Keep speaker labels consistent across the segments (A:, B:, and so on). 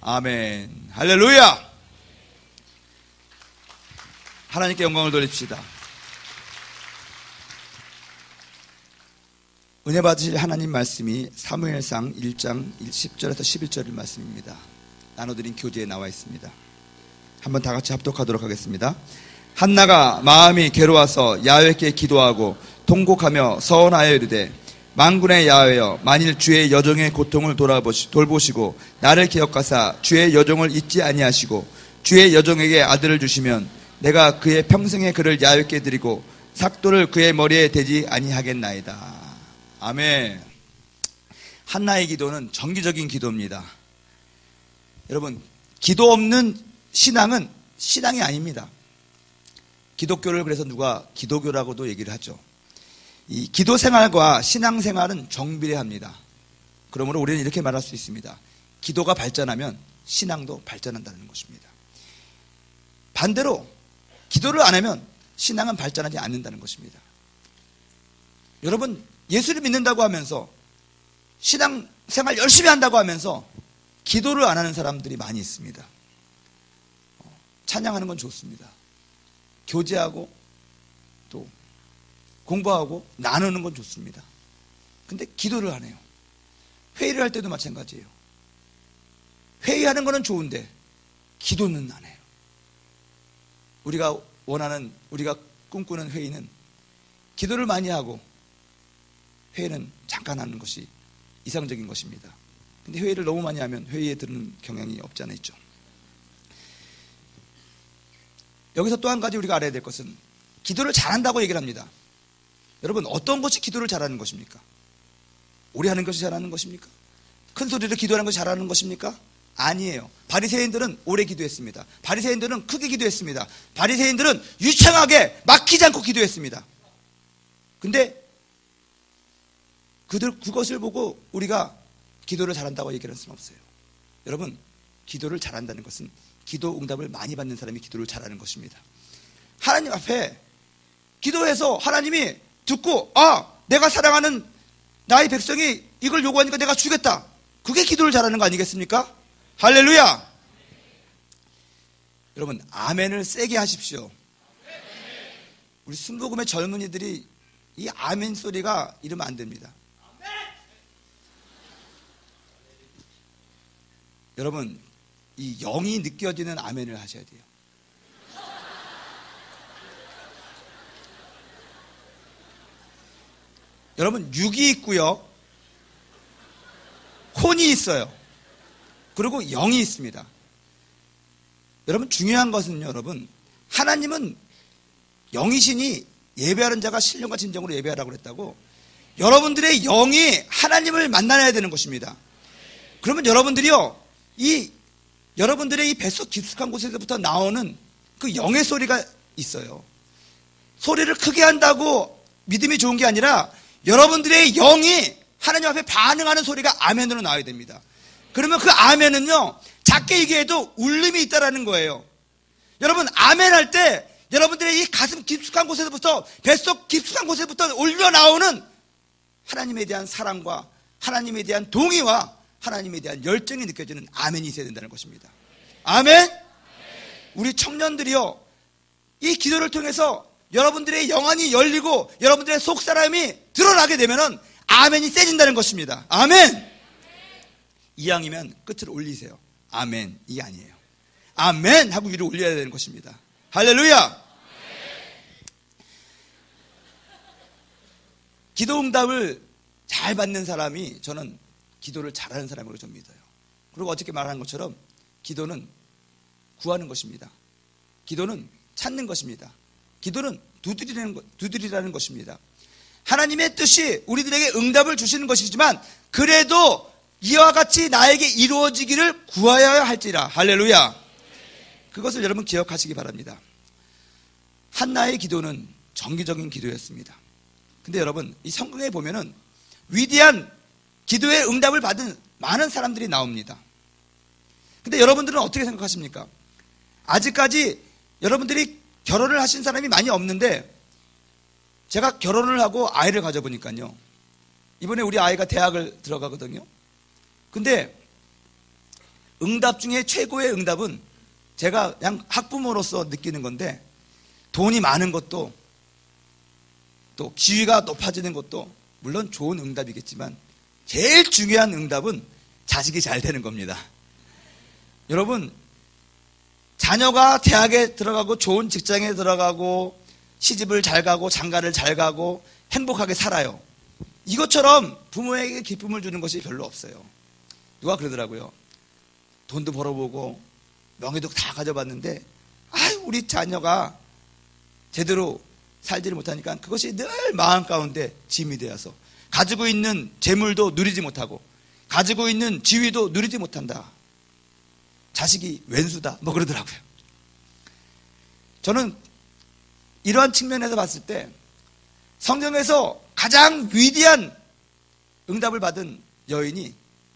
A: 아멘. 할렐루야. 하나님께 영광을 돌립시다. 은혜 받으실 하나님 말씀이 사무엘상 1장 10절에서 11절 말씀입니다. 나눠드린 교재에 나와 있습니다. 한번 다 같이 합독하도록 하겠습니다. 한나가 마음이 괴로워서 야훼께 기도하고 통곡하며 서원하여 이르되 만군의 야훼여, 만일 주의 여종의 고통을 돌보시고 나를 기억하사 주의 여종을 잊지 아니하시고 주의 여종에게 아들을 주시면 내가 그의 평생의 그를 야훼께 드리고 삭도를 그의 머리에 대지 아니하겠나이다. 아멘. 한나의 기도는 정기적인 기도입니다. 여러분, 기도 없는 신앙은 신앙이 아닙니다. 기독교를 그래서 누가 기도교라고도 얘기를 하죠. 이 기도 생활과 신앙 생활은 정비례합니다. 그러므로 우리는 이렇게 말할 수 있습니다. 기도가 발전하면 신앙도 발전한다는 것입니다. 반대로 기도를 안 하면 신앙은 발전하지 않는다는 것입니다. 여러분, 예수를 믿는다고 하면서 신앙 생활 열심히 한다고 하면서 기도를 안 하는 사람들이 많이 있습니다. 찬양하는 건 좋습니다. 교제하고 또 공부하고 나누는 건 좋습니다. 근데 기도를 안 해요. 회의를 할 때도 마찬가지예요. 회의하는 거는 좋은데 기도는 안 해요. 우리가 원하는, 우리가 꿈꾸는 회의는 기도를 많이 하고 회의는 잠깐 하는 것이 이상적인 것입니다. 근데 회의를 너무 많이 하면 회의에 드는 경향이 없지 않아 있죠. 여기서 또 한 가지 우리가 알아야 될 것은 기도를 잘한다고 얘기를 합니다. 여러분, 어떤 것이 기도를 잘하는 것입니까? 오래 하는 것이 잘하는 것입니까? 큰 소리로 기도하는 것이 잘하는 것입니까? 아니에요. 바리새인들은 오래 기도했습니다. 바리새인들은 크게 기도했습니다. 바리새인들은 유창하게 막히지 않고 기도했습니다. 근데 그것을 보고 우리가 기도를 잘한다고 얘기할 수는 없어요. 여러분, 기도를 잘한다는 것은 기도 응답을 많이 받는 사람이 기도를 잘하는 것입니다. 하나님 앞에 기도해서 하나님이 듣고, 내가 사랑하는 나의 백성이 이걸 요구하니까 내가 주겠다. 그게 기도를 잘하는 거 아니겠습니까? 할렐루야. 여러분, 아멘을 세게 하십시오. 우리 순복음의 젊은이들이 이 아멘 소리가 이러면 안 됩니다. 여러분, 이 영이 느껴지는 아멘을 하셔야 돼요. 여러분, 육이 있고요, 혼이 있어요. 그리고 영이 있습니다. 여러분, 중요한 것은요, 여러분, 하나님은 영이시니 예배하는 자가 신령과 진정으로 예배하라고 그랬다고. 여러분들의 영이 하나님을 만나야 되는 것입니다. 그러면 여러분들이요, 여러분들의 이 뱃속 깊숙한 곳에서부터 나오는 그 영의 소리가 있어요. 소리를 크게 한다고 믿음이 좋은 게 아니라 여러분들의 영이 하나님 앞에 반응하는 소리가 아멘으로 나와야 됩니다. 그러면 그 아멘은요, 작게 얘기해도 울림이 있다라는 거예요. 여러분, 아멘 할 때 여러분들의 이 가슴 깊숙한 곳에서부터, 뱃속 깊숙한 곳에서부터 올려 나오는 하나님에 대한 사랑과 하나님에 대한 동의와 하나님에 대한 열정이 느껴지는 아멘이 있어야 된다는 것입니다. 아멘? 우리 청년들이요, 이 기도를 통해서 여러분들의 영안이 열리고 여러분들의 속사람이 드러나게 되면은 아멘이 세진다는 것입니다. 아멘! 이왕이면 끝을 올리세요. 아멘, 이 아니에요. 아멘! 하고 위로 올려야 되는 것입니다. 할렐루야! 기도 응답을 잘 받는 사람이, 저는 기도를 잘하는 사람으로 좀 믿어요. 그리고 어떻게 말하는 것처럼 기도는 구하는 것입니다. 기도는 찾는 것입니다. 기도는 두드리라는 것입니다. 하나님의 뜻이 우리들에게 응답을 주시는 것이지만 그래도 이와 같이 나에게 이루어지기를 구하여야 할지라. 할렐루야. 그것을 여러분 기억하시기 바랍니다. 한나의 기도는 정기적인 기도였습니다. 근데 여러분, 이 성경에 보면은 위대한 기도의 응답을 받은 많은 사람들이 나옵니다. 근데 여러분들은 어떻게 생각하십니까? 아직까지 여러분들이 결혼을 하신 사람이 많이 없는데, 제가 결혼을 하고 아이를 가져보니까요, 이번에 우리 아이가 대학을 들어가거든요. 근데 응답 중에 최고의 응답은 제가 그냥 학부모로서 느끼는 건데, 돈이 많은 것도 또 지위가 높아지는 것도 물론 좋은 응답이겠지만 제일 중요한 응답은 자식이 잘 되는 겁니다. 여러분, 자녀가 대학에 들어가고 좋은 직장에 들어가고 시집을 잘 가고 장가를 잘 가고 행복하게 살아요. 이것처럼 부모에게 기쁨을 주는 것이 별로 없어요. 누가 그러더라고요. 돈도 벌어보고 명예도 다 가져봤는데 우리 자녀가 제대로 살지를 못하니까 그것이 늘 마음 가운데 짐이 되어서 가지고 있는 재물도 누리지 못하고 가지고 있는 지위도 누리지 못한다. 자식이 왼수다. 뭐 그러더라고요. 저는 이러한 측면에서 봤을 때 성경에서 가장 위대한 응답을 받은 여인이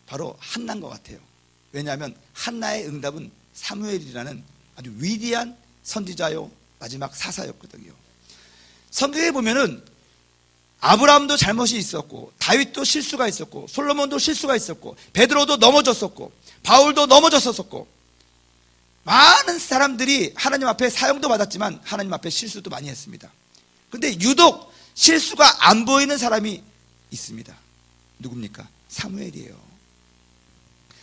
A: 바로 한나인 것 같아요. 왜냐하면 한나의 응답은 사무엘이라는 아주 위대한 선지자요 마지막 사사였거든요. 성경에 보면은 아브라함도 잘못이 있었고 다윗도 실수가 있었고 솔로몬도 실수가 있었고 베드로도 넘어졌었고 바울도 넘어졌었고 많은 사람들이 하나님 앞에 사형도 받았지만 하나님 앞에 실수도 많이 했습니다. 그런데 유독 실수가 안 보이는 사람이 있습니다. 누굽니까? 사무엘이에요.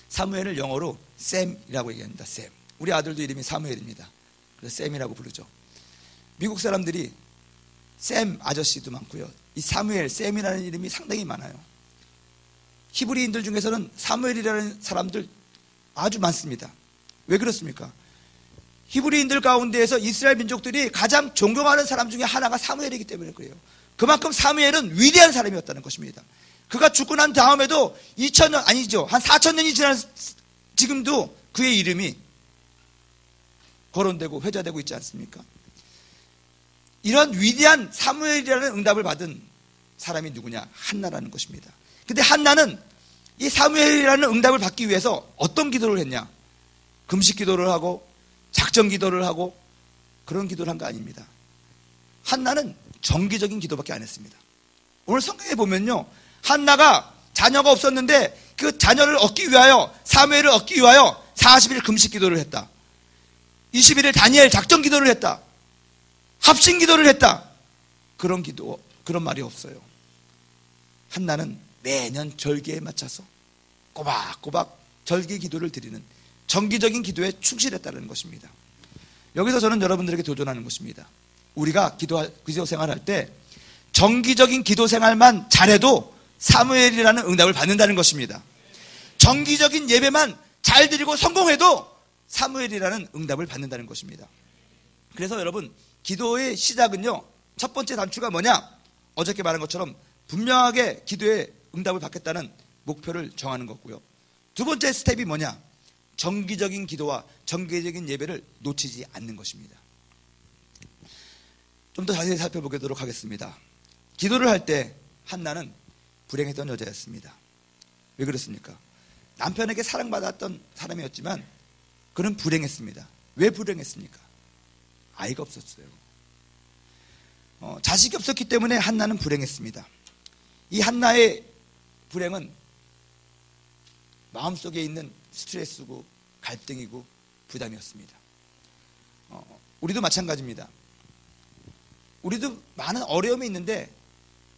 A: 사무엘을 영어로 샘이라고 얘기합니다. 샘. 우리 아들도 이름이 사무엘입니다. 그래서 샘이라고 부르죠. 미국 사람들이 샘 아저씨도 많고요. 이 사무엘, 샘이라는 이름이 상당히 많아요. 히브리인들 중에서는 사무엘이라는 사람들 아주 많습니다. 왜 그렇습니까? 히브리인들 가운데에서 이스라엘 민족들이 가장 존경하는 사람 중에 하나가 사무엘이기 때문에 그래요. 그만큼 사무엘은 위대한 사람이었다는 것입니다. 그가 죽고 난 다음에도 2000년 아니죠. 한 4000년이 지난 지금도 그의 이름이 거론되고 회자되고 있지 않습니까? 이런 위대한 사무엘이라는 응답을 받은 사람이 누구냐? 한나라는 것입니다. 근데 한나는 이 사무엘이라는 응답을 받기 위해서 어떤 기도를 했냐? 금식 기도를 하고 작정 기도를 하고 그런 기도를 한 거 아닙니다. 한나는 정기적인 기도밖에 안 했습니다. 오늘 성경에 보면요, 한나가 자녀가 없었는데 그 자녀를 얻기 위하여, 사무엘을 얻기 위하여 40일 금식 기도를 했다. 21일 다니엘 작정 기도를 했다. 합심 기도를 했다. 그런 기도, 그런 말이 없어요. 한나는 매년 절기에 맞춰서 꼬박꼬박 절기 기도를 드리는 정기적인 기도에 충실했다는 것입니다. 여기서 저는 여러분들에게 도전하는 것입니다. 우리가 기도 생활할 때 정기적인 기도 생활만 잘해도 사무엘이라는 응답을 받는다는 것입니다. 정기적인 예배만 잘 드리고 성공해도 사무엘이라는 응답을 받는다는 것입니다. 그래서 여러분, 기도의 시작은요, 첫 번째 단추가 뭐냐? 어저께 말한 것처럼 분명하게 기도의 응답을 받겠다는 목표를 정하는 거고요. 두 번째 스텝이 뭐냐? 정기적인 기도와 정기적인 예배를 놓치지 않는 것입니다. 좀 더 자세히 살펴보도록 하겠습니다. 기도를 할 때 한나는 불행했던 여자였습니다. 왜 그렇습니까? 남편에게 사랑받았던 사람이었지만 그는 불행했습니다. 왜 불행했습니까? 아이가 없었어요. 자식이 없었기 때문에 한나는 불행했습니다. 이 한나의 불행은 마음속에 있는 스트레스고 갈등이고 부담이었습니다. 우리도 마찬가지입니다. 우리도 많은 어려움이 있는데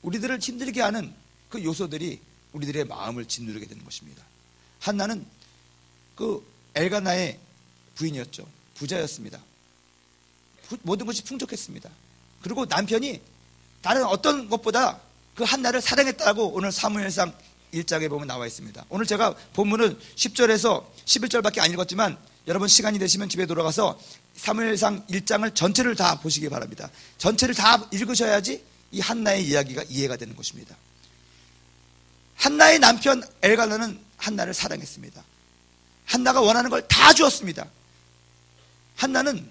A: 우리들을 힘들게 하는 그 요소들이 우리들의 마음을 짓누르게 되는 것입니다. 한나는 그 엘가나의 부인이었죠. 부자였습니다. 모든 것이 풍족했습니다. 그리고 남편이 다른 어떤 것보다 그 한나를 사랑했다고 오늘 사무엘상 1장에 보면 나와 있습니다. 오늘 제가 본문은 10절에서 11절밖에 안 읽었지만 여러분 시간이 되시면 집에 돌아가서 사무엘상 1장을 전체를 다 보시기 바랍니다. 전체를 다 읽으셔야지 이 한나의 이야기가 이해가 되는 것입니다. 한나의 남편 엘가나는 한나를 사랑했습니다. 한나가 원하는 걸 다 주었습니다. 한나는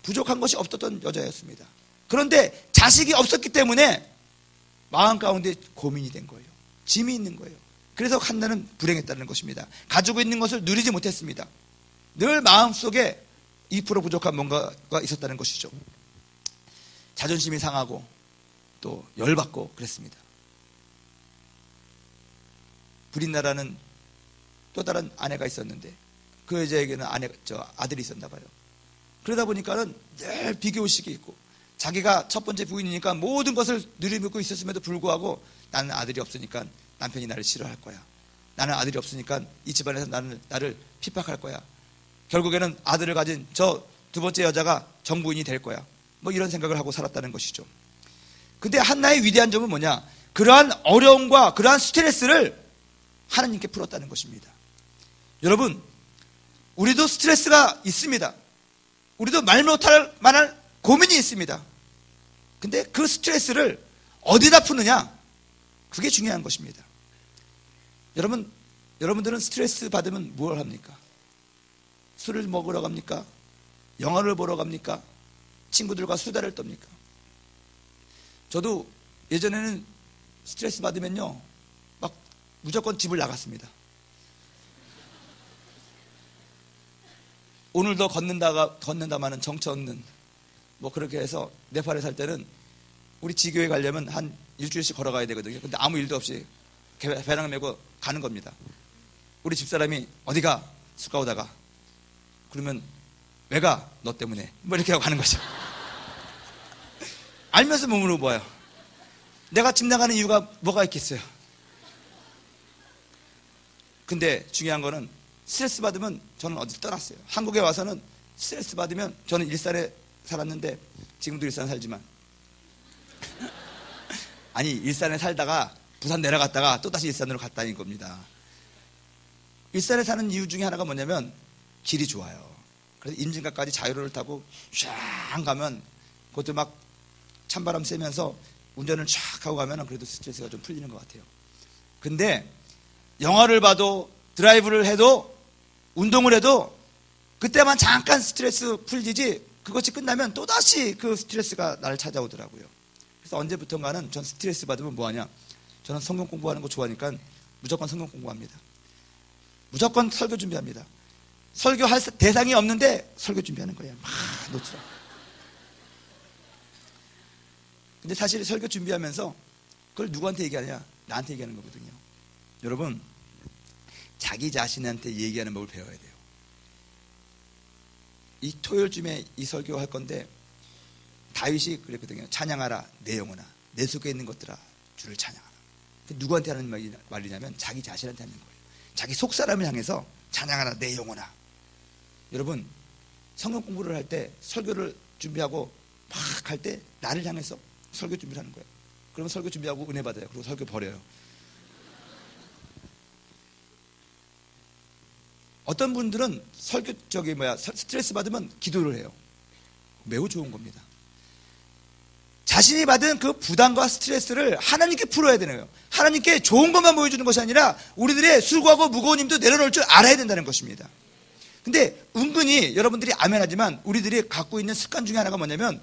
A: 부족한 것이 없었던 여자였습니다. 그런데 자식이 없었기 때문에 마음 가운데 고민이 된 거예요. 짐이 있는 거예요. 그래서 한나는 불행했다는 것입니다. 가지고 있는 것을 누리지 못했습니다. 늘 마음속에 2% 부족한 뭔가가 있었다는 것이죠. 자존심이 상하고 또 열받고 그랬습니다. 불인나라는 또 다른 아내가 있었는데 그 여자에게는 아들이 있었나 봐요. 그러다 보니까는 늘 비교의식이 있고 자기가 첫 번째 부인이니까 모든 것을 누리고 있었음에도 불구하고 나는 아들이 없으니까 남편이 나를 싫어할 거야. 나는 아들이 없으니까 이 집안에서 나를 핍박할 거야. 결국에는 아들을 가진 저 두 번째 여자가 정부인이 될 거야. 뭐 이런 생각을 하고 살았다는 것이죠. 근데 한나의 위대한 점은 뭐냐? 그러한 어려움과 그러한 스트레스를 하나님께 풀었다는 것입니다. 여러분, 우리도 스트레스가 있습니다. 우리도 말 못할 만한 고민이 있습니다. 근데 그 스트레스를 어디다 푸느냐? 그게 중요한 것입니다. 여러분들은 스트레스 받으면 뭘 합니까? 술을 먹으러 갑니까? 영화를 보러 갑니까? 친구들과 수다를 떱니까? 저도 예전에는 스트레스 받으면요, 막 무조건 집을 나갔습니다. 오늘도 걷는다마는 정처 없는, 뭐 그렇게 해서 네팔에 살 때는 우리 지교에 가려면 한 일주일씩 걸어가야 되거든요. 근데 아무 일도 없이 배낭 메고 가는 겁니다. 우리 집사람이 어디가? 술 가오다가. 그러면 왜 가? 너 때문에. 뭐 이렇게 하고 가는 거죠. 알면서 몸으로 보아요. 내가 집 나가는 이유가 뭐가 있겠어요? 근데 중요한 거는 스트레스 받으면 저는 어디 떠났어요. 한국에 와서는 스트레스 받으면 저는 일산에 살았는데 지금도 일산 살지만 아니 일산에 살다가 부산 내려갔다가 또다시 일산으로 갔다는 겁니다. 일산에 사는 이유 중에 하나가 뭐냐면 길이 좋아요. 그래서 임진각까지 자유로를 타고 쫙 가면 그것도 막 찬바람 쐬면서 운전을 쫙 하고 가면 그래도 스트레스가 좀 풀리는 것 같아요. 근데 영화를 봐도 드라이브를 해도 운동을 해도 그때만 잠깐 스트레스 풀리지 그것이 끝나면 또다시 그 스트레스가 나를 찾아오더라고요. 그래서 언제부턴가는 전 스트레스 받으면 뭐하냐? 저는 성경 공부하는 거 좋아하니까 무조건 성경 공부합니다. 무조건 설교 준비합니다. 설교할 대상이 없는데 설교 준비하는 거예요. 막 놓치라. 근데 사실 설교 준비하면서 그걸 누구한테 얘기하냐? 나한테 얘기하는 거거든요. 여러분, 자기 자신한테 얘기하는 법을 배워야 돼요. 이 토요일쯤에 이 설교할 건데 다윗이 그랬거든요. 찬양하라 내 영혼아 내 속에 있는 것들아 주를 찬양하라. 누구한테 하는 말이냐면 자기 자신한테 하는 거예요. 자기 속사람을 향해서 찬양하라 내 영혼아. 여러분, 성경 공부를 할 때 설교를 준비하고 막 할 때 나를 향해서 설교 준비를 하는 거예요. 그러면 설교 준비하고 은혜 받아요. 그리고 설교 버려요. 어떤 분들은 스트레스 받으면 기도를 해요. 매우 좋은 겁니다. 자신이 받은 그 부담과 스트레스를 하나님께 풀어야 되네요. 하나님께 좋은 것만 보여주는 것이 아니라 우리들의 수고하고 무거운 힘도 내려놓을 줄 알아야 된다는 것입니다. 근데 은근히 여러분들이 아멘하지만 우리들이 갖고 있는 습관 중에 하나가 뭐냐면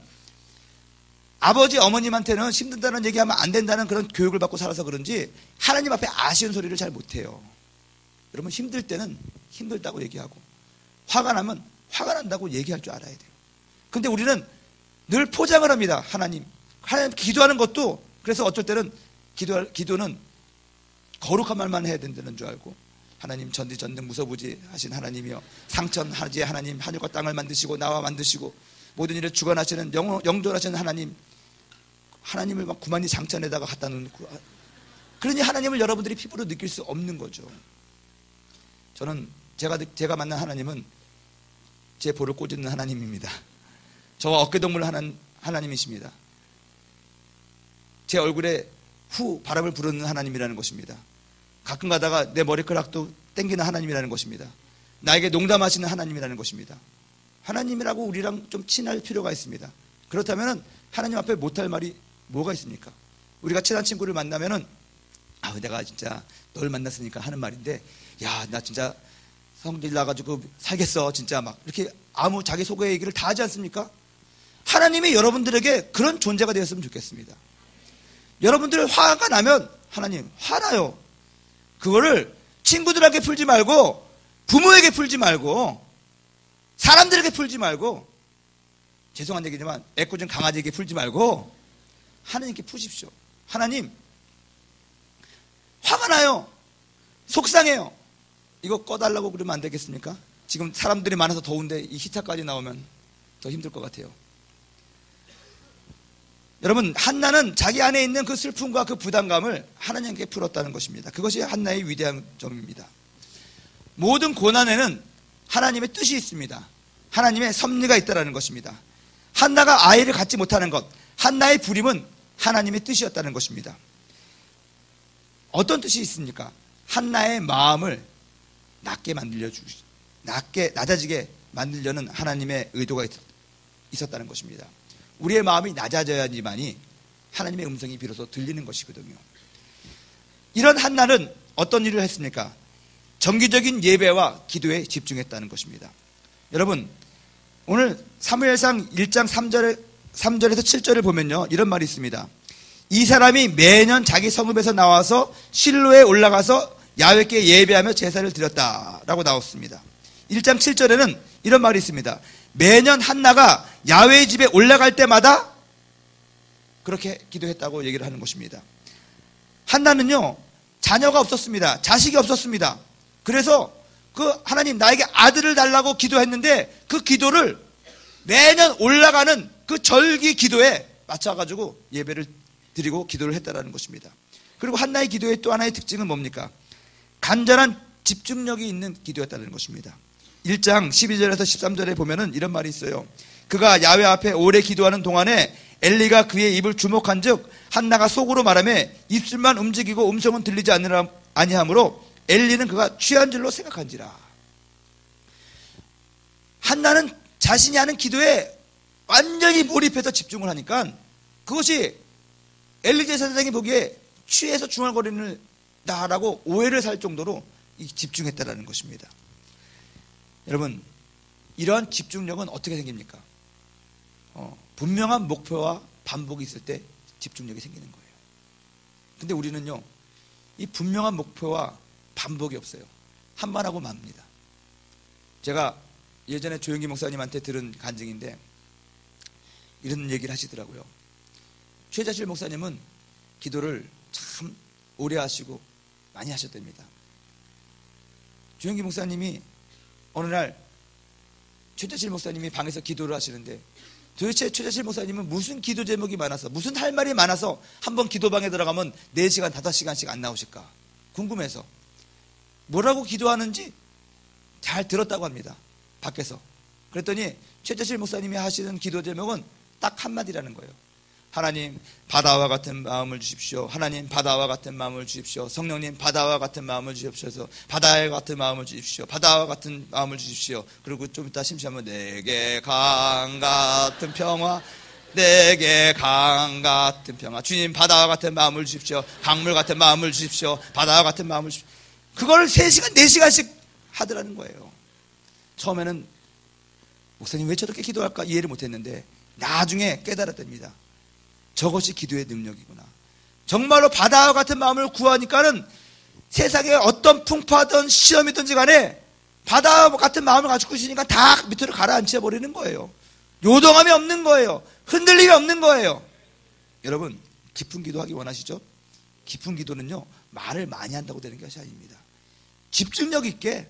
A: 아버지 어머님한테는 힘든다는 얘기하면 안 된다는 그런 교육을 받고 살아서 그런지 하나님 앞에 아쉬운 소리를 잘 못해요. 여러분, 힘들 때는 힘들다고 얘기하고 화가 나면 화가 난다고 얘기할 줄 알아야 돼요. 근데 우리는 늘 포장을 합니다. 하나님 기도하는 것도 그래서 어쩔 때는 기도는 거룩한 말만 해야 된다는 줄 알고 하나님 전지전능 무서부지 하신 하나님이여 상천하지의 하나님 하늘과 땅을 만드시고 나와 만드시고 모든 일을 주관하시는 영존하시는 하나님을 막 구만리 장천에다가 갖다 놓고 그러니 하나님을 여러분들이 피부로 느낄 수 없는 거죠. 저는 제가 만난 하나님은 제 볼을 꼬집는 하나님입니다. 저와 어깨동무를 하는 하나님이십니다. 제 얼굴에 후 바람을 부르는 하나님이라는 것입니다. 가끔 가다가 내 머리카락도 땡기는 하나님이라는 것입니다. 나에게 농담하시는 하나님이라는 것입니다. 하나님이라고 우리랑 좀 친할 필요가 있습니다. 그렇다면 하나님 앞에 못할 말이 뭐가 있습니까? 우리가 친한 친구를 만나면은 내가 진짜 널 만났으니까 하는 말인데 야, 나 진짜 성질 나가지고 살겠어 진짜 막 이렇게 아무 자기 소개 얘기를 다 하지 않습니까? 하나님이 여러분들에게 그런 존재가 되었으면 좋겠습니다. 여러분들 화가 나면 하나님 화나요. 그거를 친구들에게 풀지 말고 부모에게 풀지 말고 사람들에게 풀지 말고 죄송한 얘기지만 애꿎은 강아지에게 풀지 말고 하나님께 푸십시오. 하나님 화가 나요. 속상해요. 이거 꺼달라고 그러면 안 되겠습니까? 지금 사람들이 많아서 더운데 이 히터까지 나오면 더 힘들 것 같아요. 여러분, 한나는 자기 안에 있는 그 슬픔과 그 부담감을 하나님께 풀었다는 것입니다. 그것이 한나의 위대한 점입니다. 모든 고난에는 하나님의 뜻이 있습니다. 하나님의 섭리가 있다는 것입니다. 한나가 아이를 갖지 못하는 것, 한나의 불임은 하나님의 뜻이었다는 것입니다. 어떤 뜻이 있습니까? 한나의 마음을 낮아지게 만들려는 하나님의 의도가 있었다는 것입니다. 우리의 마음이 낮아져야지만이 하나님의 음성이 비로소 들리는 것이거든요. 이런 한나는 어떤 일을 했습니까? 정기적인 예배와 기도에 집중했다는 것입니다. 여러분, 오늘 사무엘상 1장 3절에서 7절을 보면요, 이런 말이 있습니다. 이 사람이 매년 자기 성읍에서 나와서 실로에 올라가서 야훼께 예배하며 제사를 드렸다라고 나왔습니다. 1장 7절에는 이런 말이 있습니다. 매년 한나가 야훼의 집에 올라갈 때마다 그렇게 기도했다고 얘기를 하는 것입니다. 한나는요, 자녀가 없었습니다. 자식이 없었습니다. 그래서 그 하나님 나에게 아들을 달라고 기도했는데 그 기도를 매년 올라가는 그 절기 기도에 맞춰가지고 예배를 드리고 기도를 했다는 것입니다. 그리고 한나의 기도의 또 하나의 특징은 뭡니까? 간절한 집중력이 있는 기도였다는 것입니다. 1장 12절에서 13절에 보면은 이런 말이 있어요. 그가 야훼 앞에 오래 기도하는 동안에 엘리가 그의 입을 주목한 즉 한나가 속으로 말하며 입술만 움직이고 음성은 들리지 아니하므로 엘리는 그가 취한 줄로 생각한지라. 한나는 자신이 하는 기도에 완전히 몰입해서 집중을 하니까 그것이 엘리 제사장이 보기에 취해서 중얼거리는다라고 오해를 살 정도로 집중했다라는 것입니다. 여러분, 이러한 집중력은 어떻게 생깁니까? 분명한 목표와 반복이 있을 때 집중력이 생기는 거예요. 근데 우리는요, 이 분명한 목표와 반복이 없어요. 한 번 하고 맙니다. 제가 예전에 조영기 목사님한테 들은 간증인데 이런 얘기를 하시더라고요. 최자실 목사님은 기도를 참 오래 하시고 많이 하셨답니다. 조영기 목사님이 어느 날 최자실 목사님이 방에서 기도를 하시는데 도대체 최자실 목사님은 무슨 기도 제목이 많아서 무슨 할 말이 많아서 한번 기도방에 들어가면 4시간 5시간씩 안 나오실까 궁금해서 뭐라고 기도하는지 잘 들었다고 합니다. 밖에서. 그랬더니 최자실 목사님이 하시는 기도 제목은 딱 한마디라는 거예요. 하나님, 바다와 같은 마음을 주십시오. 하나님, 바다와 같은 마음을 주십시오. 성령님, 바다와 같은 마음을 주십시오. 바다와 같은 마음을 주십시오. 바다와 같은 마음을 주십시오. 그리고 좀 이따 심심하면 내게 강 같은 평화, 내게 강 같은 평화. 주님, 바다와 같은 마음을 주십시오. 강물 같은 마음을 주십시오. 바다와 같은 마음을 주십시오. 그걸 3시간, 4시간씩 하더라는 거예요. 처음에는 목사님 왜 저렇게 기도할까 이해를 못했는데 나중에 깨달았답니다. 저것이 기도의 능력이구나. 정말로 바다와 같은 마음을 구하니까는 세상에 어떤 풍파든 시험이든지 간에 바다와 같은 마음을 가지고 있으니까 다 밑으로 가라앉혀 버리는 거예요. 요동함이 없는 거예요. 흔들림이 없는 거예요. 여러분, 깊은 기도하기 원하시죠? 깊은 기도는요, 말을 많이 한다고 되는 것이 아닙니다. 집중력 있게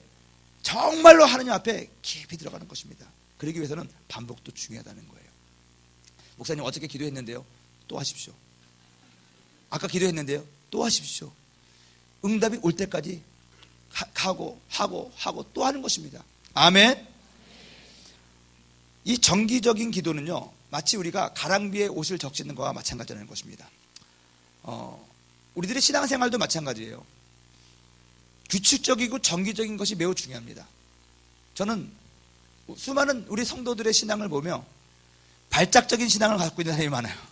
A: 정말로 하나님 앞에 깊이 들어가는 것입니다. 그러기 위해서는 반복도 중요하다는 거예요. 목사님 어떻게 기도했는데요? 또 하십시오. 아까 기도했는데요? 또 하십시오. 응답이 올 때까지 하고 또 하는 것입니다. 아멘. 이 정기적인 기도는요, 마치 우리가 가랑비에 옷을 적시는 것과 마찬가지라는 것입니다. 우리들의 신앙생활도 마찬가지예요. 규칙적이고 정기적인 것이 매우 중요합니다. 저는 수많은 우리 성도들의 신앙을 보며 발작적인 신앙을 갖고 있는 사람이 많아요.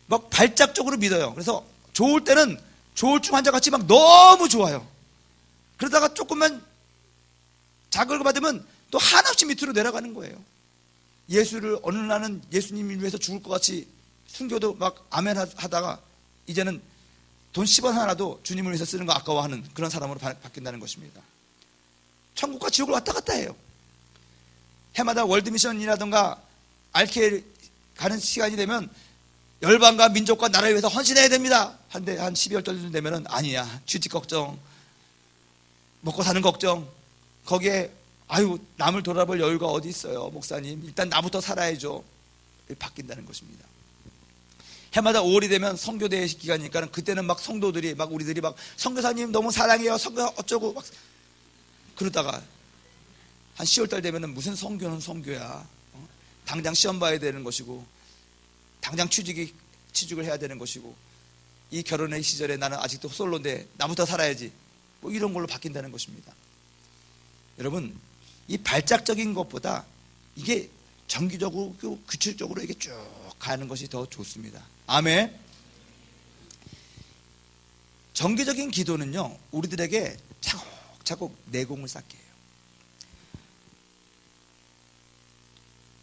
A: 막 발작적으로 믿어요. 그래서 좋을 때는 조울증 환자같이 막 너무 좋아요. 그러다가 조금만 자극을 받으면 또 한없이 밑으로 내려가는 거예요. 예수를 어느 날은 예수님을 위해서 죽을 것 같이 순교도 막 아멘 하다가 이제는 돈 10원 하나도 주님을 위해서 쓰는 거 아까워하는 그런 사람으로 바뀐다는 것입니다. 천국과 지옥을 왔다 갔다 해요. 해마다 월드미션이라든가 RK 가는 시간이 되면 열방과 민족과 나라를 위해서 헌신해야 됩니다. 한데 한 12월 정도 되면은 아니야. 취직 걱정, 먹고 사는 걱정, 거기에 아유 남을 돌아볼 여유가 어디 있어요 목사님, 일단 나부터 살아야죠. 바뀐다는 것입니다. 해마다 5월이 되면 선교대회 기간이니까 그때는 막 성도들이 막 우리들이 막 선교사님 너무 사랑해요 선교 어쩌고 막 그러다가 한 10월달 되면은 무슨 선교는 선교야, 당장 시험 봐야 되는 것이고 당장 취직을 해야 되는 것이고 이 결혼의 시절에 나는 아직도 솔로인데 나부터 살아야지, 뭐 이런 걸로 바뀐다는 것입니다. 여러분, 이 발작적인 것보다 이게 정기적으로 규칙적으로 이게 쭉 가는 것이 더 좋습니다. 아멘. 정기적인 기도는요 우리들에게 차곡차곡 내공을 쌓게 해요.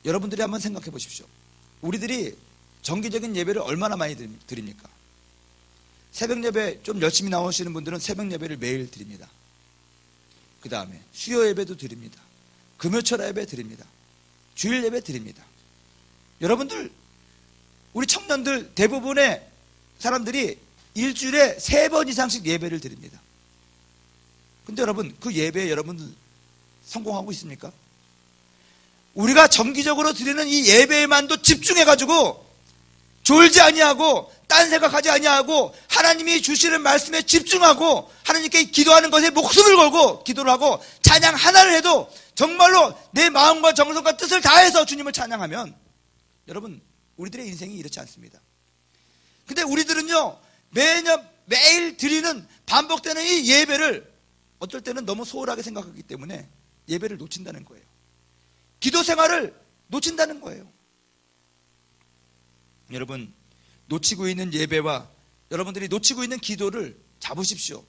A: 여러분들이 한번 생각해 보십시오. 우리들이 정기적인 예배를 얼마나 많이 드립니까? 새벽 예배 좀 열심히 나오시는 분들은 새벽 예배를 매일 드립니다. 그 다음에 수요 예배도 드립니다. 금요철 예배 드립니다. 주일 예배 드립니다. 여러분들, 우리 청년들 대부분의 사람들이 일주일에 3번 이상씩 예배를 드립니다. 근데 여러분, 그 예배에 여러분들 성공하고 있습니까? 우리가 정기적으로 드리는 이 예배에만도 집중해가지고 졸지 아니하고 딴 생각하지 아니하고 하나님이 주시는 말씀에 집중하고 하나님께 기도하는 것에 목숨을 걸고 기도를 하고 찬양 하나를 해도 정말로 내 마음과 정성과 뜻을 다해서 주님을 찬양하면 여러분, 우리들의 인생이 이렇지 않습니다. 근데 우리들은요 매일 드리는 반복되는 이 예배를 어떨 때는 너무 소홀하게 생각하기 때문에 예배를 놓친다는 거예요. 기도 생활을 놓친다는 거예요. 여러분, 놓치고 있는 예배와 여러분들이 놓치고 있는 기도를 잡으십시오.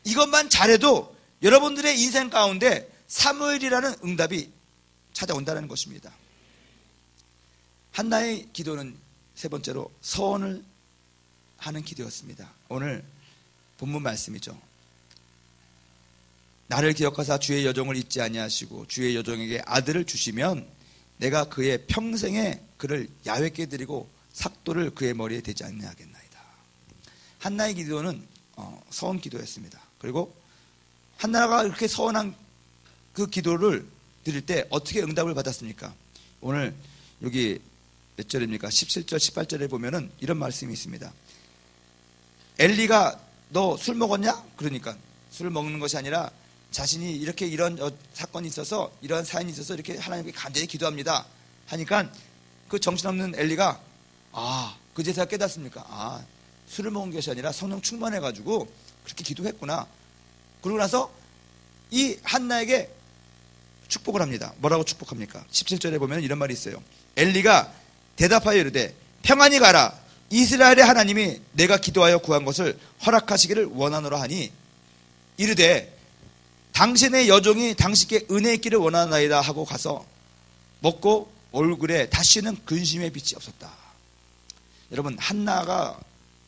A: 이것만 잘해도 여러분들의 인생 가운데 사무엘이라는 응답이 찾아온다는 것입니다. 한나의 기도는 세 번째로 서원을 하는 기도였습니다. 오늘 본문 말씀이죠. 나를 기억하사 주의 여종을 잊지 아니하시고 주의 여종에게 아들을 주시면 내가 그의 평생에 그를 야훼께 드리고 삭도를 그의 머리에 대지 아니하겠나이다. 한나의 기도는 서원 기도였습니다. 그리고 한나가 이렇게 서원한 그 기도를 드릴 때 어떻게 응답을 받았습니까? 오늘 여기 몇 절입니까? 17절 18절에 보면은 이런 말씀이 있습니다. 엘리가 너 술 먹었냐? 그러니까 술을 먹는 것이 아니라 자신이 이렇게 이런 사건이 있어서 이런 사연이 있어서 이렇게 하나님께 간절히 기도합니다 하니까 그 정신없는 엘리가 그제서야 깨닫습니까? 술을 먹은 것이 아니라 성령 충만해가지고 그렇게 기도했구나. 그러고 나서 이 한나에게 축복을 합니다. 뭐라고 축복합니까? 17절에 보면 이런 말이 있어요. 엘리가 대답하여 이르되 평안히 가라. 이스라엘의 하나님이 내가 기도하여 구한 것을 허락하시기를 원하노라 하니 이르되 당신의 여종이 당신께 은혜 있기를 원하나이다 하고 가서 먹고 얼굴에 다시는 근심의 빛이 없었다. 여러분, 한나가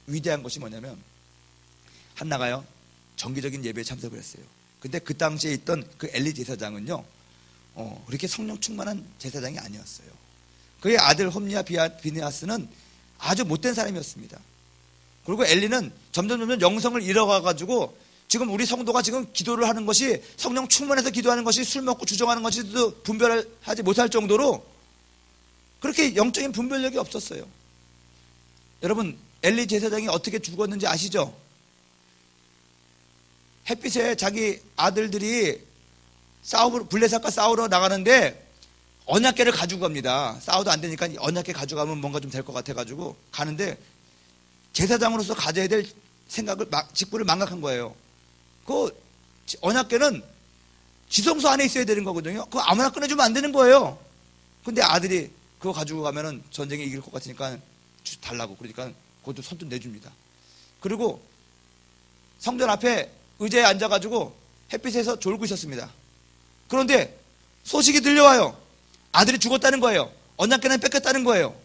A: 위대한 것이 뭐냐면 한나가요 정기적인 예배에 참석을 했어요. 근데 그 당시에 있던 그 엘리 제사장은요 그렇게 성령 충만한 제사장이 아니었어요. 그의 아들 홈리와 비느하스는 아주 못된 사람이었습니다. 그리고 엘리는 점점 영성을 잃어가가지고 지금 우리 성도가 지금 기도를 하는 것이 성령 충만해서 기도하는 것이 술 먹고 주정하는 것이도 분별하지 못할 정도로 그렇게 영적인 분별력이 없었어요. 여러분, 엘리 제사장이 어떻게 죽었는지 아시죠? 햇빛에 자기 아들들이 블레셋과 싸우러 나가는데 언약궤를 가지고 갑니다. 싸워도 안 되니까 언약궤 가져가면 뭔가 좀 될 것 같아가지고 가는데 제사장으로서 가져야 될 생각을 직분을 망각한 거예요. 그 언약궤는 지성소 안에 있어야 되는 거거든요. 그거 아무나 꺼내주면 안 되는 거예요. 근데 아들이 그거 가지고 가면은 전쟁에 이길 것 같으니까 달라고 그러니까 그것도 손 좀 내줍니다. 그리고 성전 앞에 의자에 앉아가지고 햇빛에서 졸고 있었습니다. 그런데 소식이 들려와요. 아들이 죽었다는 거예요. 언약궤는 뺏겼다는 거예요.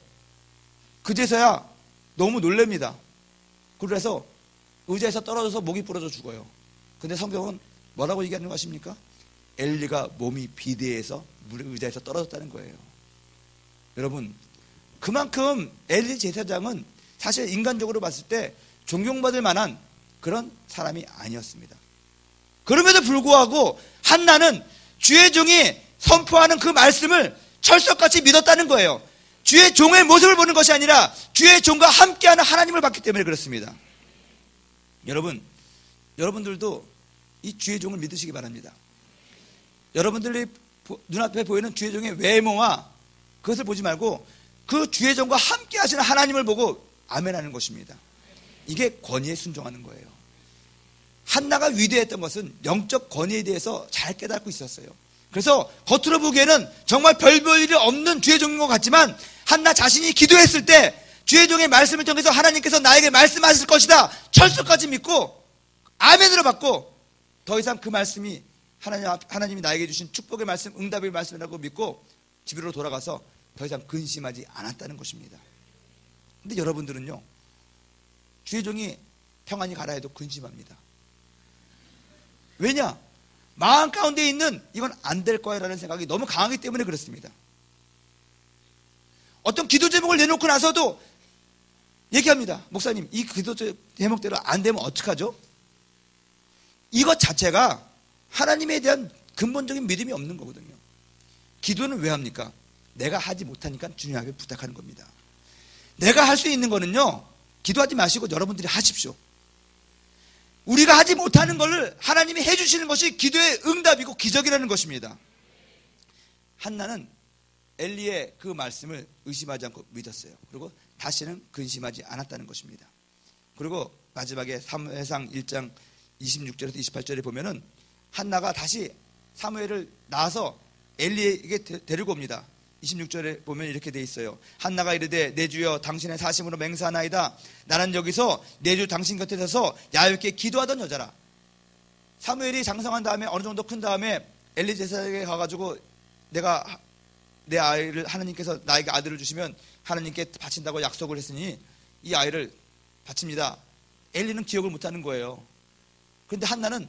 A: 그제서야 너무 놀랍니다. 그래서 의자에서 떨어져서 목이 부러져 죽어요. 근데 성경은 뭐라고 얘기하는 거 아십니까? 엘리가 몸이 비대해서 의자에서 떨어졌다는 거예요. 여러분, 그만큼 엘리 제사장은 사실 인간적으로 봤을 때 존경받을 만한 그런 사람이 아니었습니다. 그럼에도 불구하고 한나는 주의 종이 선포하는 그 말씀을 철석같이 믿었다는 거예요. 주의 종의 모습을 보는 것이 아니라 주의 종과 함께하는 하나님을 봤기 때문에 그렇습니다. 여러분들도 이 주의 종을 믿으시기 바랍니다. 여러분들이 눈앞에 보이는 주의 종의 외모와 그것을 보지 말고 그 주의 종과 함께 하시는 하나님을 보고 아멘하는 것입니다. 이게 권위에 순종하는 거예요. 한나가 위대했던 것은 영적 권위에 대해서 잘 깨닫고 있었어요. 그래서 겉으로 보기에는 정말 별 볼 일이 없는 주의 종인 것 같지만 한나 자신이 기도했을 때 주의 종의 말씀을 통해서 하나님께서 나에게 말씀하실 것이다 철석까지 믿고 아멘으로 받고 더 이상 그 말씀이 하나님이 나에게 주신 축복의 말씀, 응답의 말씀이라고 믿고 집으로 돌아가서 더 이상 근심하지 않았다는 것입니다. 근데 여러분들은요, 주의 종이 평안히 가라 해도 근심합니다. 왜냐? 마음 가운데 있는 이건 안 될 거야 라는 생각이 너무 강하기 때문에 그렇습니다. 어떤 기도 제목을 내놓고 나서도 얘기합니다. 목사님, 이 기도 제목대로 안 되면 어떡하죠? 이것 자체가 하나님에 대한 근본적인 믿음이 없는 거거든요. 기도는 왜 합니까? 내가 하지 못하니까 주님에게 부탁하는 겁니다. 내가 할 수 있는 거는요, 기도하지 마시고 여러분들이 하십시오. 우리가 하지 못하는 것을 하나님이 해주시는 것이 기도의 응답이고 기적이라는 것입니다. 한나는 엘리의 그 말씀을 의심하지 않고 믿었어요. 그리고 다시는 근심하지 않았다는 것입니다. 그리고 마지막에 사무엘상 1장 26절에서 28절에 보면은 한나가 다시 사무엘을 낳아서 엘리에게 데리고 옵니다. 26절에 보면 이렇게 돼 있어요. 한나가 이르되 내 주여 당신의 사심으로 맹세하나이다. 나는 여기서 내 주 당신 곁에 서서 야훼께 기도하던 여자라. 사무엘이 장성한 다음에 어느 정도 큰 다음에 엘리 제사장에게 가가지고 내가 내 아이를 하나님께서 나에게 아들을 주시면 하나님께 바친다고 약속을 했으니 이 아이를 바칩니다. 엘리는 기억을 못하는 거예요. 그런데 한나는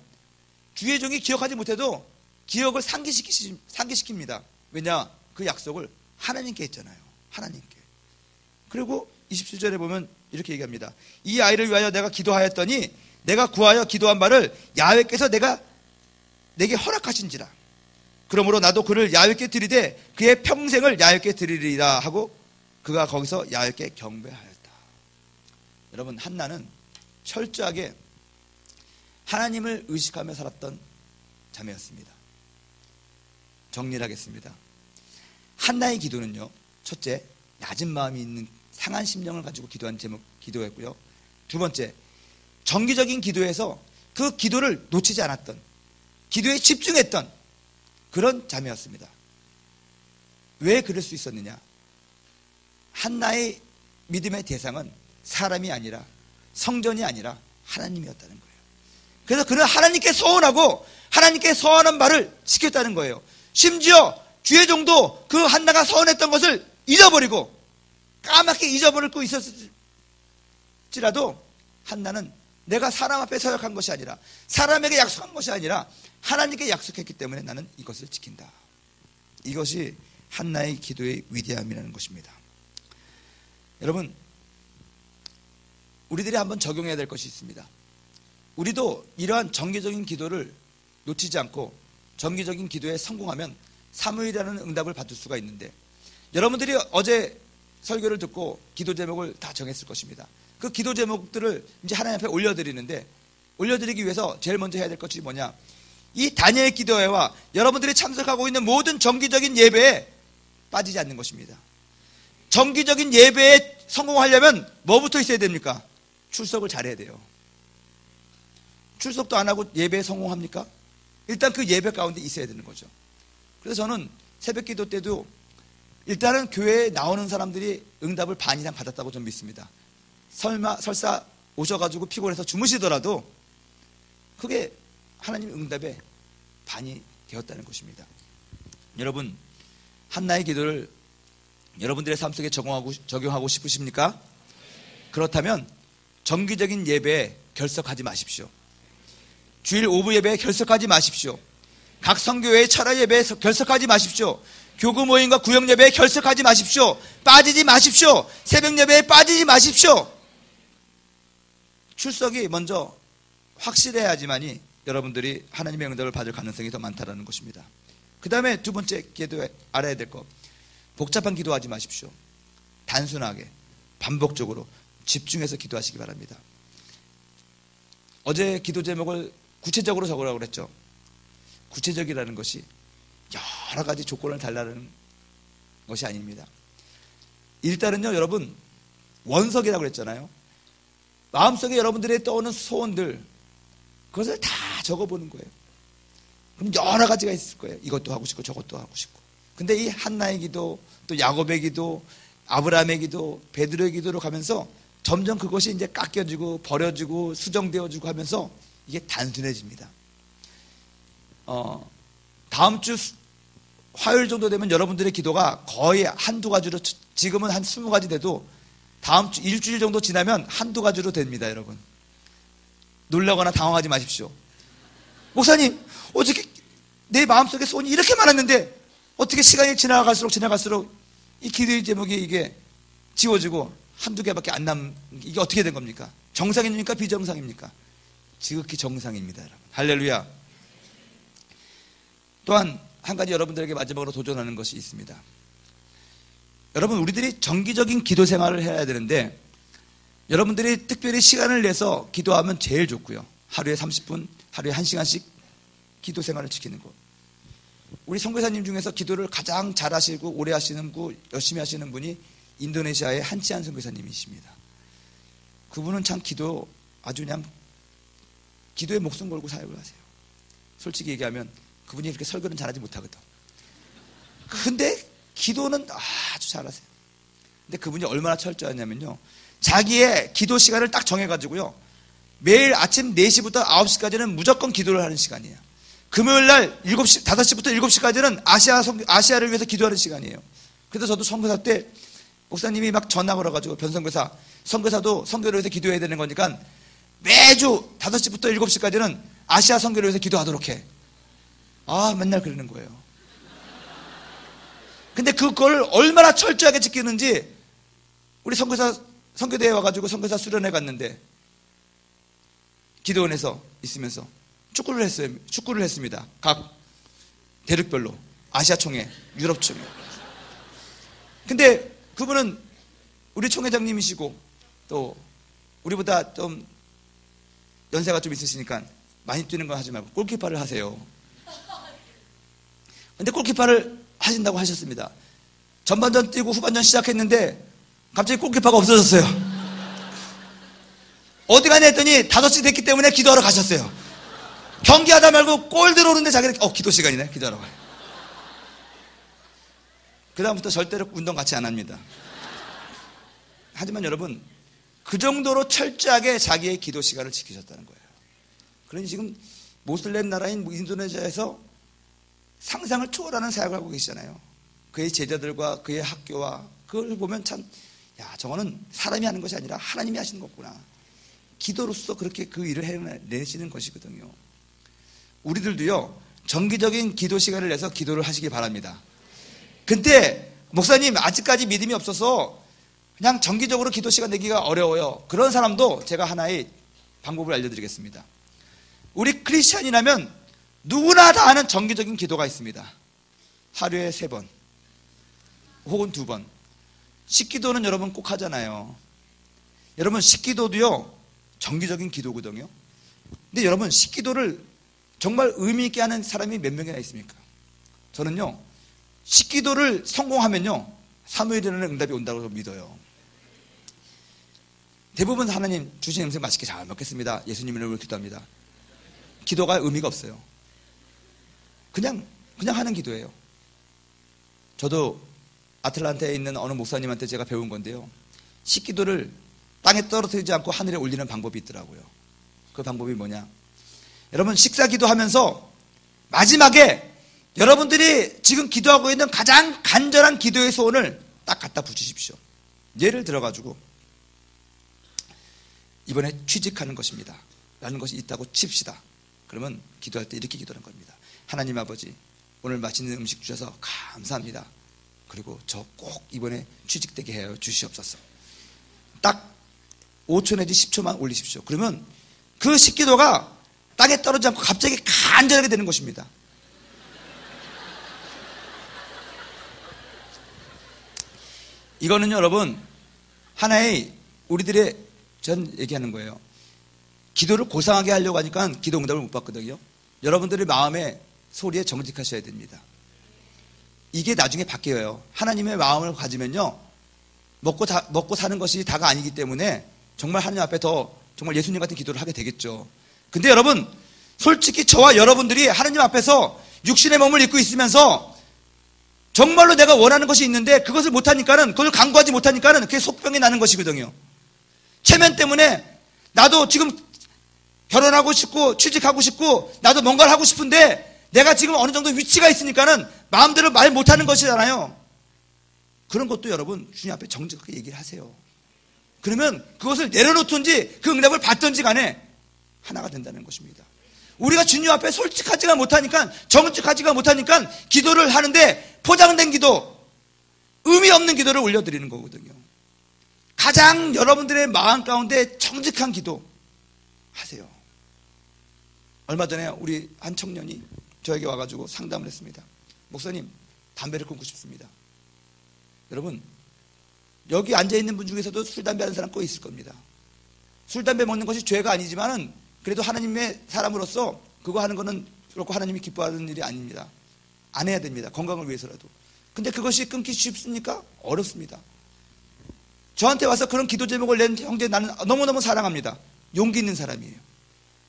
A: 주의 종이 기억하지 못해도 기억을 상기시킵니다. 왜냐? 그 약속을 하나님께 했잖아요. 하나님께. 그리고 27절에 보면 이렇게 얘기합니다. 이 아이를 위하여 내가 기도하였더니 내가 구하여 기도한 바를 야훼께서 내게 허락하신지라. 그러므로 나도 그를 야훼께 드리되 그의 평생을 야훼께 드리리라 하고 그가 거기서 야훼께 경배하였다. 여러분, 한나는 철저하게 하나님을 의식하며 살았던 자매였습니다. 정리를 하겠습니다. 한나의 기도는요, 첫째, 낮은 마음이 있는 상한 심령을 가지고 기도한 기도였고요. 두 번째, 정기적인 기도에서 그 기도를 놓치지 않았던, 기도에 집중했던 그런 자매였습니다. 왜 그럴 수 있었느냐? 한나의 믿음의 대상은 사람이 아니라 성전이 아니라 하나님이었다는 거예요. 그래서 그는 하나님께 서원하고 하나님께 서원한 바를 지켰다는 거예요. 심지어 주의 종도 그 한나가 서원했던 것을 잊어버리고 까맣게 잊어버리고 있었지라도 한나는 내가 사람 앞에 서약한 것이 아니라 사람에게 약속한 것이 아니라 하나님께 약속했기 때문에 나는 이것을 지킨다. 이것이 한나의 기도의 위대함이라는 것입니다. 여러분, 우리들이 한번 적용해야 될 것이 있습니다. 우리도 이러한 정기적인 기도를 놓치지 않고 정기적인 기도에 성공하면 사무엘이라는 응답을 받을 수가 있는데, 여러분들이 어제 설교를 듣고 기도 제목을 다 정했을 것입니다. 그 기도 제목들을 이제 하나님 앞에 올려드리는데, 올려드리기 위해서 제일 먼저 해야 될 것이 뭐냐? 이 다니엘 기도회와 여러분들이 참석하고 있는 모든 정기적인 예배에 빠지지 않는 것입니다. 정기적인 예배에 성공하려면 뭐부터 있어야 됩니까? 출석을 잘해야 돼요. 출석도 안 하고 예배에 성공합니까? 일단 그 예배 가운데 있어야 되는 거죠. 그래서 저는 새벽 기도 때도 일단은 교회에 나오는 사람들이 응답을 반 이상 받았다고 좀 믿습니다. 설사 오셔가지고 피곤해서 주무시더라도 그게 하나님 응답의 반이 되었다는 것입니다. 여러분, 한나의 기도를 여러분들의 삶 속에 적용하고 싶으십니까? 그렇다면 정기적인 예배에 결석하지 마십시오. 주일 오후 예배에 결석하지 마십시오. 각 성교회의 철야 예배에 결석하지 마십시오. 교구 모임과 구역 예배에 결석하지 마십시오. 빠지지 마십시오. 새벽 예배에 빠지지 마십시오. 출석이 먼저 확실해야지만이 여러분들이 하나님의 응답을 받을 가능성이 더 많다는 것입니다. 그 다음에 두 번째 기도에 알아야 될 것, 복잡한 기도하지 마십시오. 단순하게 반복적으로 집중해서 기도하시기 바랍니다. 어제 기도 제목을 구체적으로 적으라고 그랬죠. 구체적이라는 것이 여러 가지 조건을 달라는 것이 아닙니다. 일단은요, 여러분, 원석이라고 그랬잖아요. 마음속에 여러분들이 떠오는 소원들, 그것을 다 적어보는 거예요. 그럼 여러 가지가 있을 거예요. 이것도 하고 싶고 저것도 하고 싶고. 근데 이 한나의 기도, 또 야곱의 기도, 아브라함의 기도, 베드로의 기도로 가면서 점점 그것이 이제 깎여지고 버려지고 수정되어지고 하면서 이게 단순해집니다. 다음 주 화요일 정도 되면 여러분들의 기도가 거의 한두 가지로, 지금은 한 20가지 돼도 다음 주 일주일 정도 지나면 한두 가지로 됩니다, 여러분. 놀라거나 당황하지 마십시오. 목사님, 어저께 내 마음속에 소원이 이렇게 많았는데 어떻게 시간이 지나갈수록 이 기도의 제목이 이게 지워지고 한두 개밖에 안 이게 어떻게 된 겁니까? 정상입니까? 비정상입니까? 지극히 정상입니다, 여러분. 할렐루야. 또한 한 가지 여러분들에게 마지막으로 도전하는 것이 있습니다. 여러분, 우리들이 정기적인 기도 생활을 해야 되는데 여러분들이 특별히 시간을 내서 기도하면 제일 좋고요. 하루에 30분, 하루에 1시간씩 기도 생활을 지키는 것. 우리 선교사님 중에서 기도를 가장 잘 하시고 오래 하시는 분, 열심히 하시는 분이 인도네시아의 한치안 선교사님이십니다. 그분은 참 아주 그냥 기도에 목숨 걸고 사역을 하세요. 솔직히 얘기하면 그분이 그렇게 설교는 잘하지 못하거든. 근데 기도는 아주 잘하세요. 근데 그분이 얼마나 철저하냐면요, 자기의 기도 시간을 딱 정해가지고요, 매일 아침 4시부터 9시까지는 무조건 기도를 하는 시간이에요. 금요일날 5시부터 7시까지는 아시아를 위해서 기도하는 시간이에요. 그래서 저도 선교사 때 목사님이 막 전화 걸어가지고, 변선교사, 선교사도 선교를 위해서 기도해야 되는 거니까 매주 5시부터 7시까지는 아시아 선교를 위해서 기도하도록 해. 맨날 그러는 거예요. 근데 그걸 얼마나 철저하게 지키는지, 우리 선교대에 와가지고 선교사 수련회 갔는데 기도원에서 있으면서 축구를 했습니다. 각 대륙별로, 아시아 총회, 유럽 총회. 근데 그분은 우리 총회장님이시고 또 우리보다 좀 연세가 좀 있으시니까 많이 뛰는 거 하지 말고 골키퍼를 하세요. 근데 골키퍼를 하신다고 하셨습니다. 전반전 뛰고 후반전 시작했는데 갑자기 골키퍼가 없어졌어요. 어디 가냐 했더니 5시 됐기 때문에 기도하러 가셨어요. 경기하다 말고 골 들어오는데 자기는 기도 시간이네, 기도하러 가요. 그 다음부터 절대로 운동 같이 안 합니다. 하지만 여러분, 그 정도로 철저하게 자기의 기도 시간을 지키셨다는 거예요. 그러니 지금 모슬렘 나라인 인도네시아에서 상상을 초월하는 사역을 하고 계시잖아요. 그의 제자들과 그의 학교와 그걸 보면 참, 저거는 사람이 하는 것이 아니라 하나님이 하시는 거구나. 기도로서 그렇게 그 일을 해내시는 것이거든요. 우리들도요, 정기적인 기도 시간을 내서 기도를 하시기 바랍니다. 근데 목사님, 아직까지 믿음이 없어서 그냥 정기적으로 기도 시간 내기가 어려워요. 그런 사람도 제가 하나의 방법을 알려드리겠습니다. 우리 크리스찬이라면 누구나 다 아는 정기적인 기도가 있습니다. 하루에 3번 혹은 2번. 식기도는 여러분 꼭 하잖아요. 여러분, 식기도도요 정기적인 기도거든요. 근데 여러분, 식기도를 정말 의미 있게 하는 사람이 몇 명이나 있습니까? 저는요, 식기도를 성공하면요 사무엘이라는 응답이 온다고 믿어요. 대부분 하나님 주신 음식 맛있게 잘 먹겠습니다, 예수님 이름으로 기도합니다. 기도가 의미가 없어요. 그냥 하는 기도예요. 저도 아틀란타에 있는 어느 목사님한테 제가 배운 건데요, 식기도를 땅에 떨어뜨리지 않고 하늘에 올리는 방법이 있더라고요. 그 방법이 뭐냐, 여러분, 식사 기도하면서 마지막에 여러분들이 지금 기도하고 있는 가장 간절한 기도의 소원을 딱 갖다 붙이십시오. 예를 들어가지고 이번에 취직하는 것입니다 라는 것이 있다고 칩시다. 그러면 기도할 때 이렇게 기도하는 겁니다. 하나님 아버지, 오늘 맛있는 음식 주셔서 감사합니다. 그리고 저 꼭 이번에 취직되게 해요 주시옵소서. 딱 5초 내지 10초만 올리십시오. 그러면 그 식기도가 땅에 떨어지지 않고 갑자기 간절하게 되는 것입니다. 이거는 여러분 하나의 우리들의 전 얘기하는 거예요. 기도를 고상하게 하려고 하니까 기도 응답을 못 받거든요. 여러분들의 마음의 소리에 정직하셔야 됩니다. 이게 나중에 바뀌어요. 하나님의 마음을 가지면요, 먹고 사는 것이 다가 아니기 때문에 정말 하나님 앞에 더 정말 예수님 같은 기도를 하게 되겠죠. 근데 여러분, 솔직히 저와 여러분들이 하나님 앞에서 육신의 몸을 입고 있으면서 정말로 내가 원하는 것이 있는데 그것을 못하니까는, 그걸 강구하지 못하니까는 그게 속병이 나는 것이거든요. 체면 때문에 나도 지금 결혼하고 싶고 취직하고 싶고 나도 뭔가를 하고 싶은데 내가 지금 어느 정도 위치가 있으니까는 마음대로 말 못하는 것이잖아요. 그런 것도 여러분 주님 앞에 정직하게 얘기를 하세요. 그러면 그것을 내려놓든지 그 응답을 받든지 간에 하나가 된다는 것입니다. 우리가 주님 앞에 솔직하지가 못하니까, 정직하지가 못하니까 기도를 하는데 포장된 기도, 의미 없는 기도를 올려드리는 거거든요. 가장 여러분들의 마음 가운데 정직한 기도 하세요. 얼마 전에 우리 한 청년이 저에게 와가지고 상담을 했습니다. 목사님, 담배를 끊고 싶습니다. 여러분, 여기 앉아있는 분 중에서도 술, 담배 하는 사람 꼭 있을 겁니다. 술, 담배 먹는 것이 죄가 아니지만은 그래도 하나님의 사람으로서 그거 하는 거는 그렇고 하나님이 기뻐하는 일이 아닙니다. 안 해야 됩니다. 건강을 위해서라도. 근데 그것이 끊기 쉽습니까? 어렵습니다. 저한테 와서 그런 기도 제목을 낸 형제, 나는 너무너무 사랑합니다. 용기 있는 사람이에요.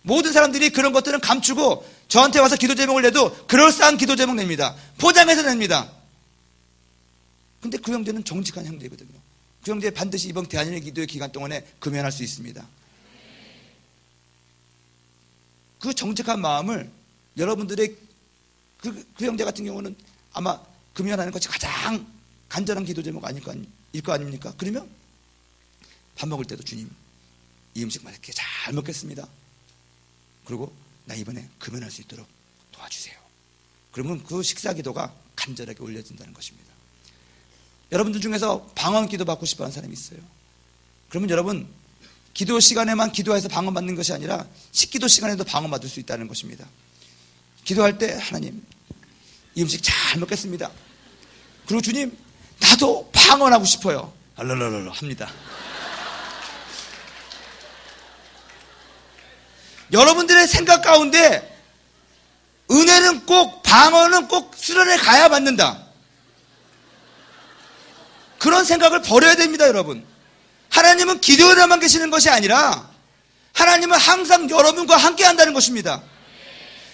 A: 모든 사람들이 그런 것들은 감추고 저한테 와서 기도 제목을 내도 그럴싸한 기도 제목 냅니다. 포장해서 냅니다. 근데 그 형제는 정직한 형제거든요. 그 형제 반드시 이번 대한민국 기도의 기간 동안에 금연할 수 있습니다. 그 정직한 마음을 여러분들의 그 형제 같은 경우는 아마 금연하는 것이 가장 간절한 기도 제목 아닐 거 아닙니까? 그러면 밥 먹을 때도 주님, 이 음식 맛있게 잘 먹겠습니다. 그리고 나 이번에 금연할 수 있도록 도와주세요. 그러면 그 식사 기도가 간절하게 올려진다는 것입니다. 여러분들 중에서 방언 기도 받고 싶어하는 사람이 있어요. 그러면 여러분, 기도 시간에만 기도해서 방언 받는 것이 아니라 식기도 시간에도 방언 받을 수 있다는 것입니다. 기도할 때 하나님, 이 음식 잘 먹겠습니다. 그리고 주님, 나도 방언하고 싶어요. 알랄랄랄 합니다. 여러분들의 생각 가운데 은혜는 꼭, 방언은 꼭 수련회 가야 받는다, 그런 생각을 버려야 됩니다. 여러분, 하나님은 기도에만 계시는 것이 아니라 하나님은 항상 여러분과 함께 한다는 것입니다.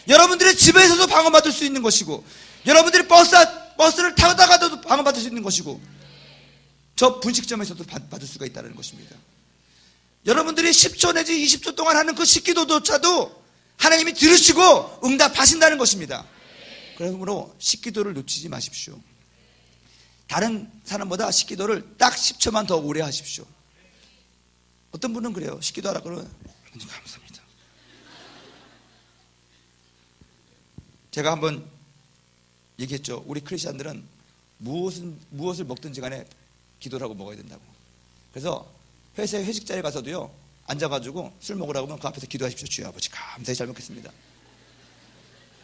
A: 여러분들의 집에서도 방언 받을 수 있는 것이고, 여러분들이 버스를 타다가도 방언 받을 수 있는 것이고, 저 분식점에서도 받을 수가 있다는 것입니다. 여러분들이 10초 내지 20초 동안 하는 그 식기도조차도 하나님이 들으시고 응답하신다는 것입니다. 그러므로 식기도를 놓치지 마십시오. 다른 사람보다 식기도를 딱 10초만 더 오래 하십시오. 어떤 분은 그래요. 식기도하라 그러면 감사합니다. 제가 한번 얘기했죠. 우리 크리스찬들은 무엇을 먹든지 간에 기도를 하고 먹어야 된다고. 그래서 회식 자리에 가서도요, 앉아가지고 술 먹으라고 하면 그 앞에서 기도하십시오. 주여 아버지 감사히 잘 먹겠습니다.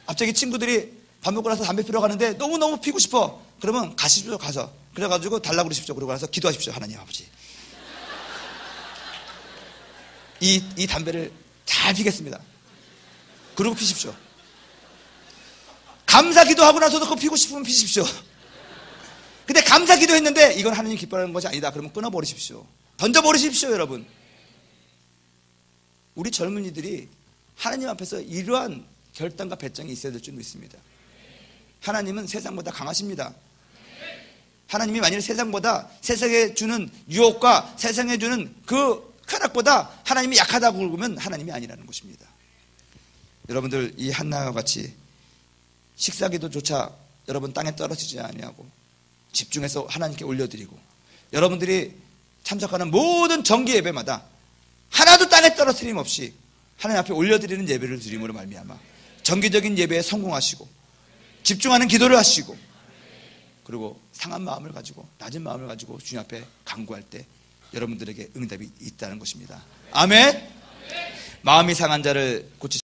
A: 갑자기 친구들이 밥 먹고 나서 담배 피러 가는데 너무너무 피고 싶어. 그러면 가십시오. 가서 그래가지고 달라고 그러십시오. 그러고 나서 기도하십시오. 하나님 아버지, 이 담배를 잘 피겠습니다. 그러고 피십시오. 감사 기도하고 나서도 그거 피고 싶으면 피십시오. 근데 감사 기도했는데 이건 하나님 기뻐하는 것이 아니다, 그러면 끊어버리십시오. 던져버리십시오. 여러분, 우리 젊은이들이 하나님 앞에서 이러한 결단과 배짱이 있어야 될 줄 믿습니다. 하나님은 세상보다 강하십니다. 하나님이 만일 세상에 주는 유혹과 세상에 주는 그 쾌락보다 하나님이 약하다고 그러면 하나님이 아니라는 것입니다. 여러분들, 이 한나와 같이 식사기도조차 여러분 땅에 떨어지지 아니하고 집중해서 하나님께 올려드리고, 여러분들이 참석하는 모든 정기 예배마다 하나도 땅에 떨어뜨림 없이 하나님 앞에 올려드리는 예배를 드림으로 말미암아 정기적인 예배에 성공하시고 집중하는 기도를 하시고, 그리고 상한 마음을 가지고, 낮은 마음을 가지고 주님 앞에 간구할 때 여러분들에게 응답이 있다는 것입니다. 아멘. 마음이 상한 자를 고치시고